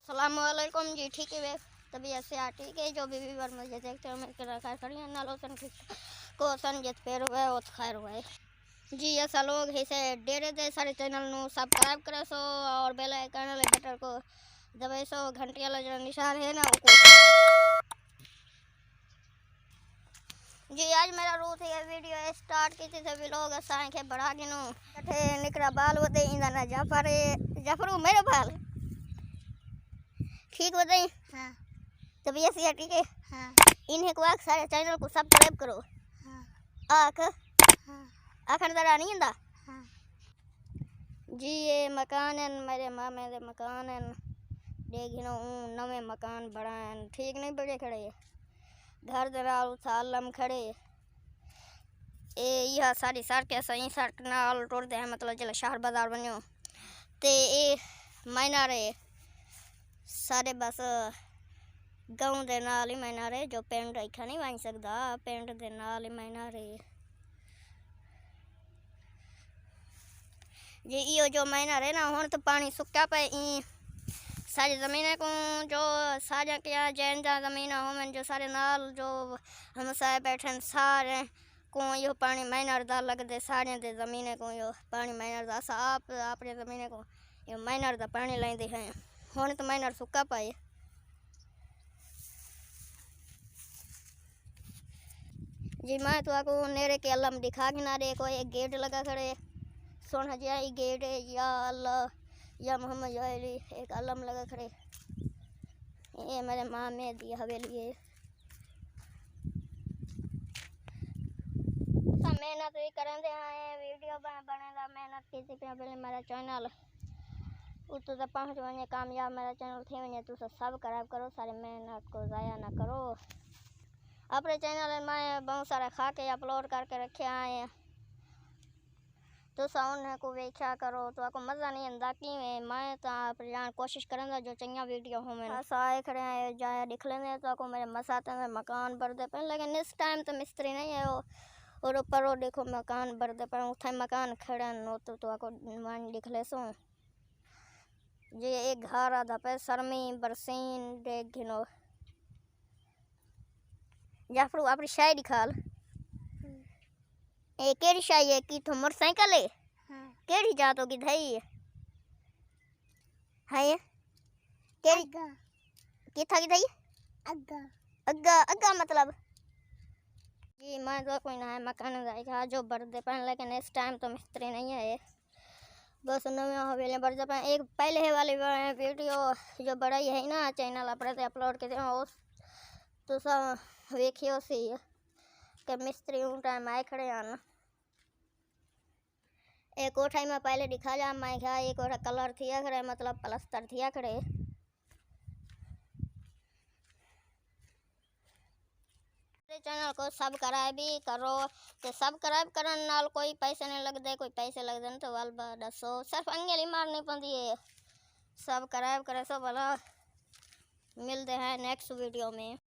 सलामुअलैकुम जी। ठीक है वे तभी ऐसे ठीक है जो बीवी बार मुझे देखते हो मैं रखा खड़ी है नालोसन को सन जित पैर हुए वो खैर हुए जी। ऐसा लोग ऐसे डेरे दे सारे चैनल नु सब्सक्राइब करे सो और बेल आइकन वाले बटन को दबाए सो घंटी वाला जो निशान है ना वो जी। आज मेरा रूट है वीडियो स्टार्ट की थी सभी लोग असां के बढ़ा गिनो कठे निकरा बाल वदे इंदा ना जाफरू मेरे बाल ठीक बताई। हाँ तभी ऐसे ठीक है। हाँ इन्हें को आख सारे चैनल को सब्सक्राइब करो। हाँ आख हाँ आखन दरा नहीं इंदा। हाँ जी ये मकान है मेरे मामे दे मकान है देखिनो नवे मकान बनाए ठीक नहीं बड़े खड़े घर दराल सालम खड़े ए यह सारी सड़क सही सड़क नाल टुर दे मतलब चला शहर बाजार बनो ते ए मायना रे सारे बस गाँव दे नाल ही मायना रे जो पेंट रखा नहीं बन सकता पेंट दे नाल ही मायना रे जी यो जो मायना रे ना हुण तो पानी सुक्का पे ई सारी ज़मीन को जो साजा क्या जैन जा ज़मीन हो जो सारे नाल जो हम सारे बैठे सारे को यो पानी मायना दा लग दे सारे दे ज़मीन को यो पानी मायना दा आप अपने ज़मीन को यो मायना दा पानी लेंदे हैं हुण तो मायना सुक्का पाए जी। मैं तो आपको नेरे के अल्लाह दिखा के ना रे कोई एक गेट लगा खड़े सोन हजाई गेट है या अल्लाह या मोहम्मद अली एक अलम लगा खड़े ये मेरे मामे दी हवेली है। मेहनत भी करेंगे हैं वीडियो बनेगा मेहनत किसी पे पहले मेरा चैनल उतो तक पहुँच वने कामयाब मेरा चैनल थे वने तो सब्सक्राइब करो सारे मेहनत को ज़ाया ना करो। अपने चैनल में बहुत सारे खाके अपलोड करके रखे आए तो साउंड को वेख्या करो तो आपको मज़ा नहीं आंदा कि मैं तो आप कोशिश करूँगा जो चंगा वीडियो हो मैं साए खड़े आए जाए दिख लेंगे तो आपको मेरे मसाते में मकान भर दे पे लेकिन इस टाइम तो मिस्त्री नहीं है वो और ऊपर वो देखो मकान भर दे पर उठे मकान खड़े नो तो आपको मान दिख ले सो जी। एक घर आधा पे शर्मी बरसीन देख गिनो जाफरू अपनी शाही दिखाल ए केड़ी शाही है की तो मोटरसाइकिल है। हाँ केड़ी जात होगी धई है केड़ी किथा की धई अग्गा अग्गा अग्गा मतलब जी। मैं तो कोई ना है मकान जाएगा जो भर दे पाए लेकिन इस टाइम तो मिस्त्री नहीं है बस नवे हवेली भर दे पाए एक पहले है वाली वीडियो जो बड़ाई है ना चैनल अपने अपलोड के उस तो सब देखियो सी कि मिस्त्री उन टाइम आए खड़े आना एक कोठा में पहले दिखा जा मैं क्या एक कोठा कलर थिया खड़े मतलब प्लस्तर थिया खड़े चैनल को सब्सक्राइब भी करो तो सब्सक्राइब करने नाल कोई पैसे नहीं लगते कोई पैसे लग जाए तो वाल दसो सिर्फ अंगली मारनी पड़ती है सब्सक्राइब करे सो भला मिलते हैं नेक्स्ट वीडियो में।